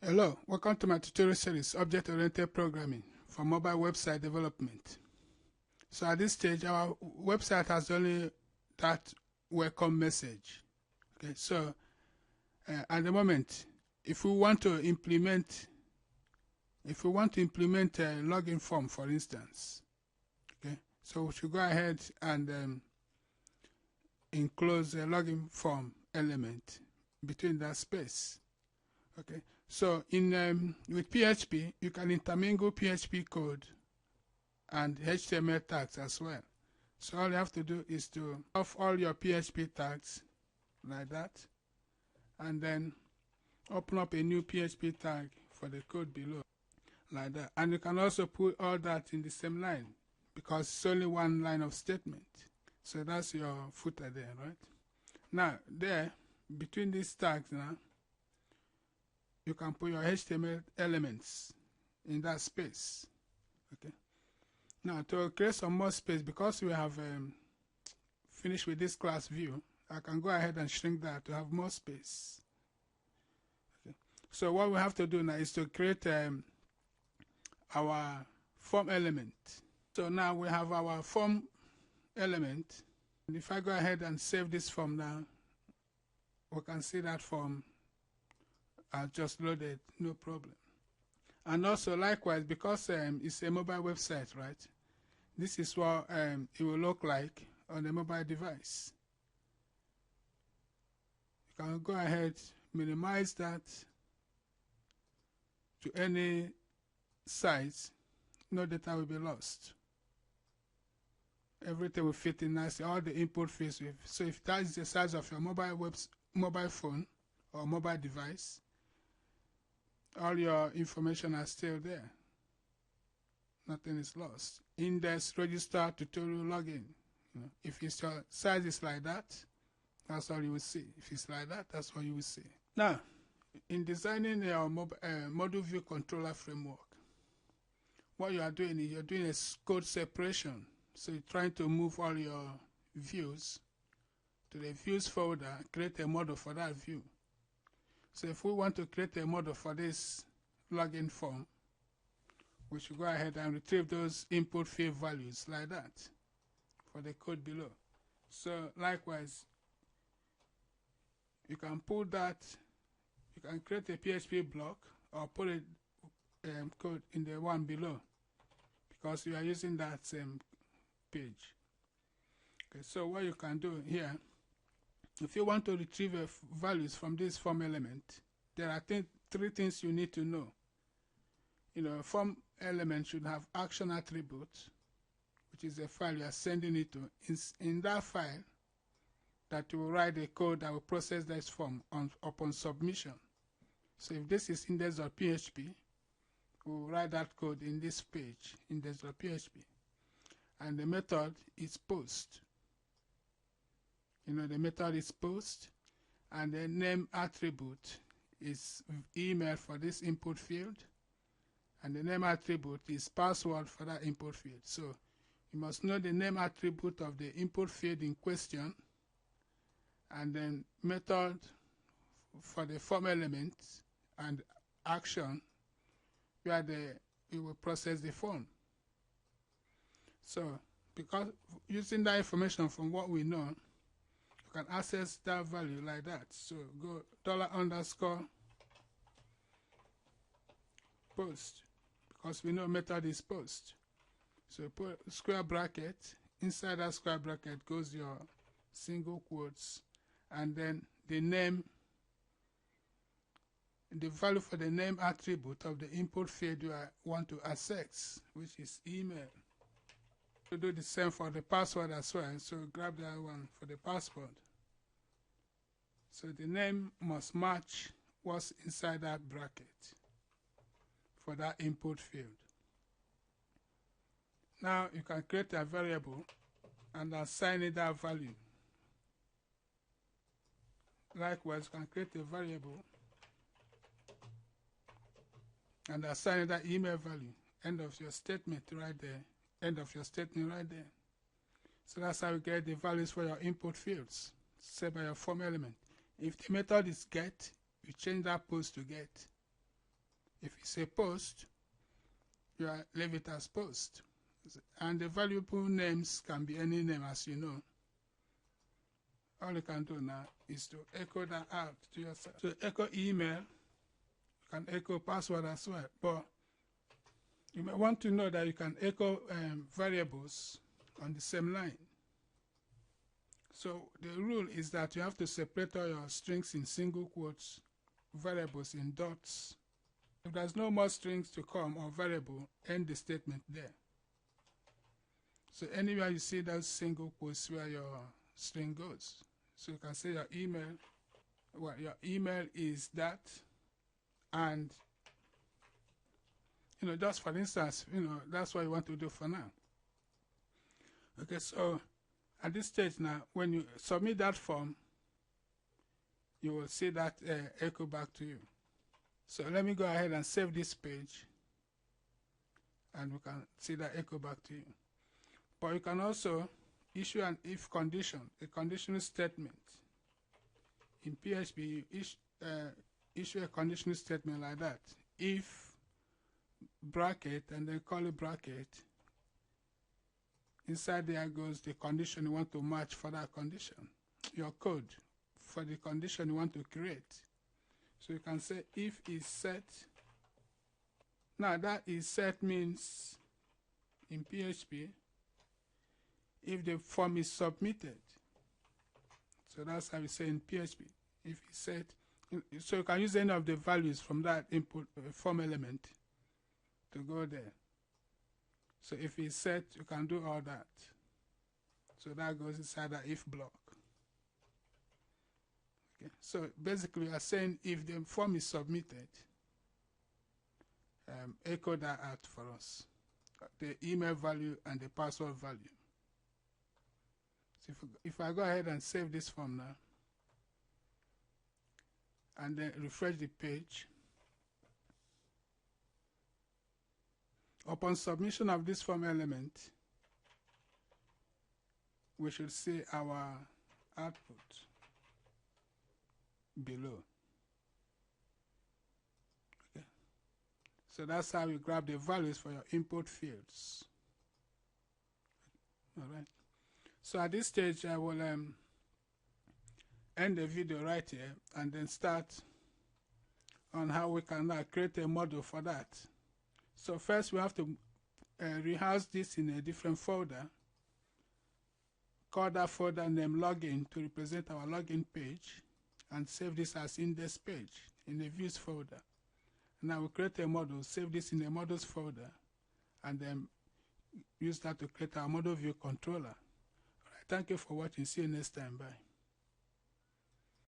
Hello, welcome to my tutorial series, Object-Oriented Programming for Mobile Website Development. So at this stage, our website has only that welcome message. Okay, so at the moment, if we want to implement a login form, for instance, okay, so we should go ahead and enclose a login form element between that space. Okay, so in with PHP, you can intermingle PHP code and HTML tags as well. So all you have to do is to off all your PHP tags like that, and then open up a new PHP tag for the code below like that. And you can also put all that in the same line because it's only one line of statement. So that's your footer there, right? Now there, between these tags now, you can put your HTML elements in that space. Okay. Now to create some more space, because we have finished with this class view, I can go ahead and shrink that to have more space. Okay. So what we have to do now is to create our form element. So now we have our form element. And if I go ahead and save this form now, we can see that form I just loaded, no problem. And also likewise, because it's a mobile website, right? This is what it will look like on a mobile device. You can go ahead, minimize that to any size. No data will be lost. Everything will fit in nicely, all the input fields. So if that is the size of your mobile phone or mobile device, all your information are still there. Nothing is lost. Index, register, tutorial, login. If your size is like that, that's all you will see. If it's like that, that's what you will see. Now, in designing your module view controller framework, what you are doing is you're doing a code separation. So you're trying to move all your views to the views folder, create a model for that view. So if we want to create a model for this login form, we should go ahead and retrieve those input field values like that for the code below. So likewise, you can pull that, you can create a PHP block or put a code in the one below because you are using that same page. Okay, so what you can do here, if you want to retrieve values from this form element, there are three things you need to know. A form element should have action attribute, which is a file you are sending it to. In that file, that you will write a code that will process this form upon submission. So if this is index.php, we will write that code in this page, index.php. And the method is post. The method is post, and the name attribute is email for this input field, and the name attribute is password for that input field. So you must know the name attribute of the input field in question, and then method for the form element and action where it will process the form. So because using that information from what we know, can access that value like that. So go $_ post, because we know method is post. So put square bracket, inside that square bracket goes your single quotes, and then the name, the value for the name attribute of the input field you want to access, which is email. To do the same for the password as well, so grab that one for the password. So the name must match what's inside that bracket for that input field. Now you can create a variable and assign it that value. Likewise, you can create a variable and assign it that email value. End of your statement right there. End of your statement right there. So that's how you get the values for your input fields set by your form element. If the method is get, you change that post to get. If it's a post, you leave it as post. And the valuable names can be any name, as you know. All you can do now is to echo that out to yourself. So echo email, you can echo password as well, but you may want to know that you can echo variables on the same line. So the rule is that you have to separate all your strings in single quotes, variables in dots. If there's no more strings to come or variable, end the statement there. So anywhere you see those single quotes where your string goes. So you can say your email, well, your email is that, and just for instance, that's what you want to do for now. Okay, so at this stage now, when you submit that form, you will see that echo back to you. So let me go ahead and save this page, and we can see that echo back to you. But you can also issue an if condition, a conditional statement. In PHP, you issue a conditional statement like that. If bracket and then curly bracket, inside there goes the condition you want to match for that condition, your code for the condition you want to create. So you can say if is set. Now that is set means in PHP, if the form is submitted. So that's how we say in PHP. If it's set, so you can use any of the values from that input form element to go there. So if it's set, you can do all that. So that goes inside the if block. Okay. So basically, we are saying if the form is submitted, echo that out for us, the email value and the password value. So if I go ahead and save this form now, and then refresh the page, upon submission of this form element, we should see our output below. Okay. So that's how you grab the values for your input fields. All right. So at this stage, I will end the video right here and then start on how we can now create a model for that. So first we have to rehouse this in a different folder. Call that folder name login to represent our login page, and save this as index page in the views folder. Now we create a model, save this in the models folder, and then use that to create our model view controller. All right, thank you for watching. See you next time. Bye.